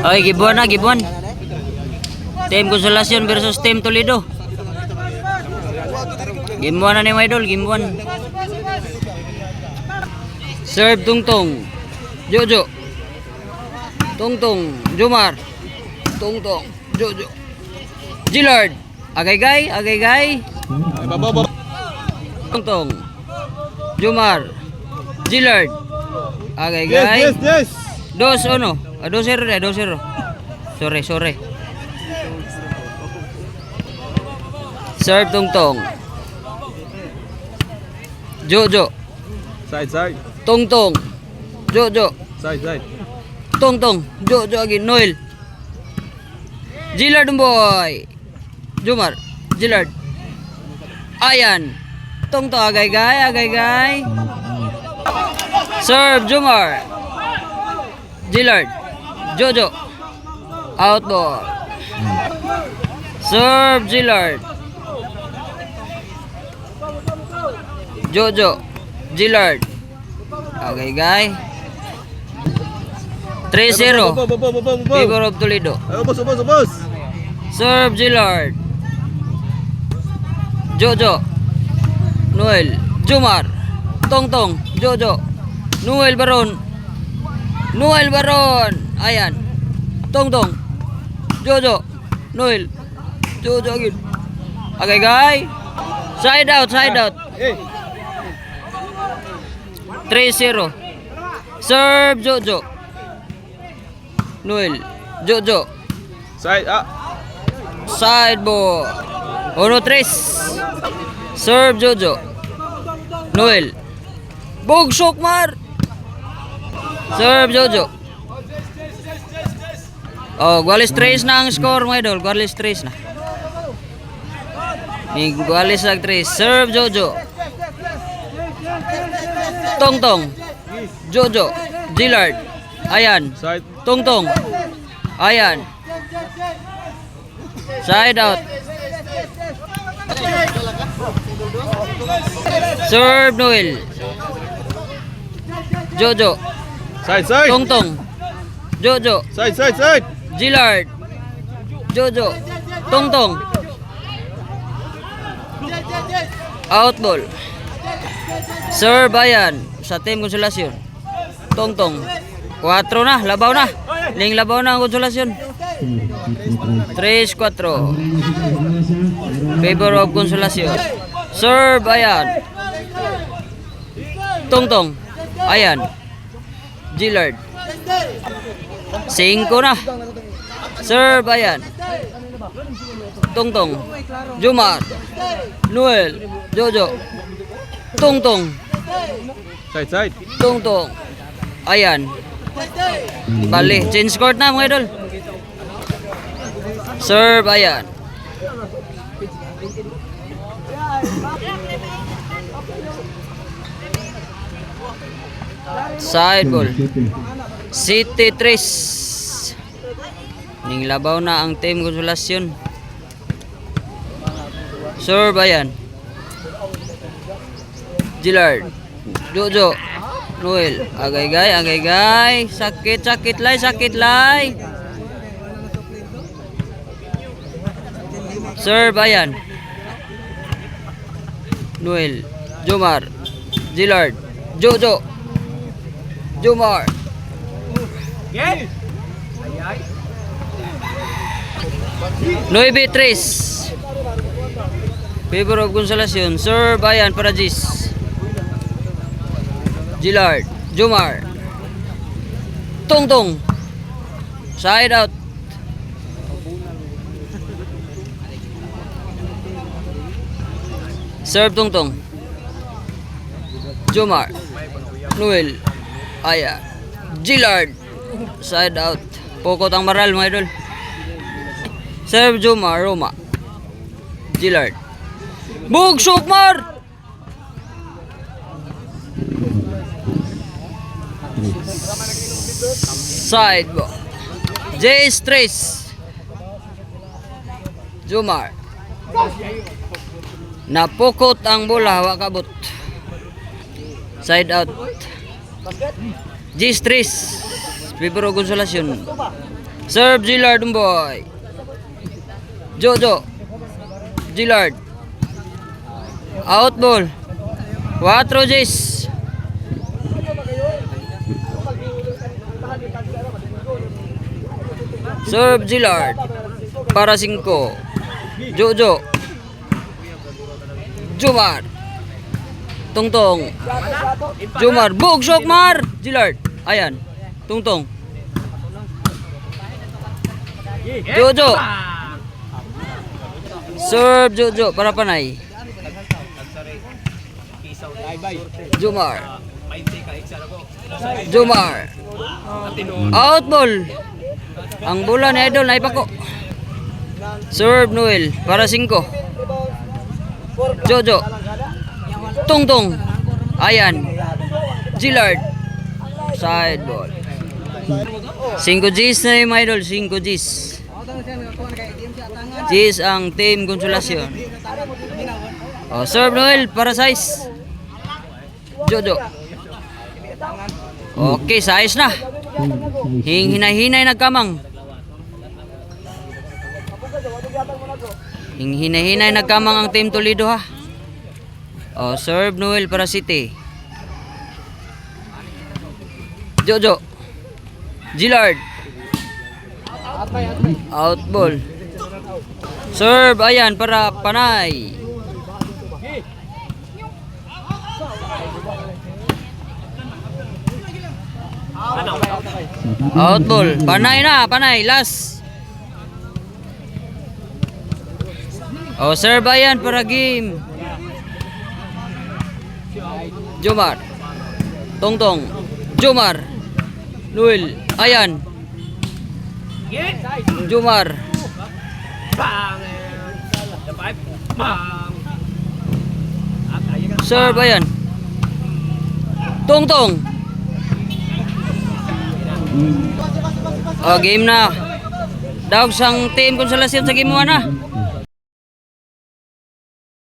Okay, gibuan na, gibuan. Team Consolacion versus Team Toledo. Gibuan na ni mga idol, gibuan. Serve Tungtong. Jojo. Tungtong, Jomar. Tungtong, Jojo. Gillard. Agay-gay, agay-gay. Tungtong. Jomar. Gillard. Agay-gay. Yes. 2-1. 2-0 na, 2-0. Sorry. Serve Tungtong. Jojo. Side. Tungtong. Jojo. Side. Tungtong. Jojo again. Noel. Gillard boy. Jomar. Gillard. Ayan. Tungtong. Agay-gay. Serve Jomar. Gillard. Jojo. Outball. Serve Gillard. Jojo. Gillard. Agay-gay. 3-0. Favor of Toledo. Ubos. Serve Gillard. Jojo. Noel. Jomar. Tungtong. Jojo. Noel Baron. Ayan. Tungtong. Jojo. Noel. Jojo again. Agay-gay. Side out. 3-0. Serve Jojo. Noel. Jojo. Side ball. 1-3. Serve Jojo. Noel. Bugsok mar. Serve Jojo. Oh, Gualis 3 na ang score mga idol. Gualis 3 na. Gualis ag 3. Serve Jojo. Tungtong. Jojo. Gillard. Ayan. Side. Tungtong. Ayan. Side out. Serve Noel. Jojo. Side. Tungtong. Jojo. Side. Gillard. Jojo. Tungtong. Outball. Serve Ayan sa Team Consolacion. Tungtong. 4 na, labaw na. Labaw na ang Consolacion. 3-4. Favor of Consolacion. Serve Ayan. Tungtong. Ayan. Gillard. 5 na. Serve Ayan. Tungtong. Jomar. Noel. Jojo. Tungtong. Side. Tungtong. Ayan. Bali, change court na mga idol. Serve Ayan. Side ball. City 3. Ning labaw na ang Team Consolacion. Serve Ayan. Gillard. Jojo. Noel. Agay-gay. Sakit lay. Serve Ayan. Noel. Jomar. Gillard. Jojo. Jomar. 9-3. Favor of Consolacion. Serve Ayan para Gis. Gillard. Jomar. Tungtong. Side out. Serve Tungtong. Jomar. Noel. Ayan. Gillard. Side out. Pokot ang maral mga idol. Serve Jomar. Roma. Gillard. Bugsok mar. Side ball. J-Strace. Jomar. Napukot ang bola, hawa kabot. Side out. J-Strace. Favor of Consolacion. Serve Gillard boy. Jojo. Gillard. Out ball. 4 Jace. Serve Gillard. Para 5. Jojo. Jumar. Tungtong. Jumar. Bugsok Mar. Gillard. Ayan. Tungtong. Jojo. Serve Jojo para panay. Jumar. Jumar. Out ball. Ang bola ni Idol na ipako. Serve Noel para 5. Jojo. Tungtong. Ayan. Gillard. Side ball. 5 Gs na yung mga Idol. 5 Gs. Gs ang Team Consolacion. Oh, serve Noel para size. Jojo. Okay, size na. Hinay-hinay nagkamang. Hinay-hinay nagkamang ang Team Toledo ha. Oh, serve Noel para City. Jojo. Gillard. Out ball. Serve ayan para panay. Out ball. Panay na, panay. Last. Oh, serve ayan para game. Jumar. Tongtong. Jumar. Noel. Ayan. Jumar. Serve ayan. Tongtong. Oh, game na. Dawag sang Team Consolacion sa game 1 na.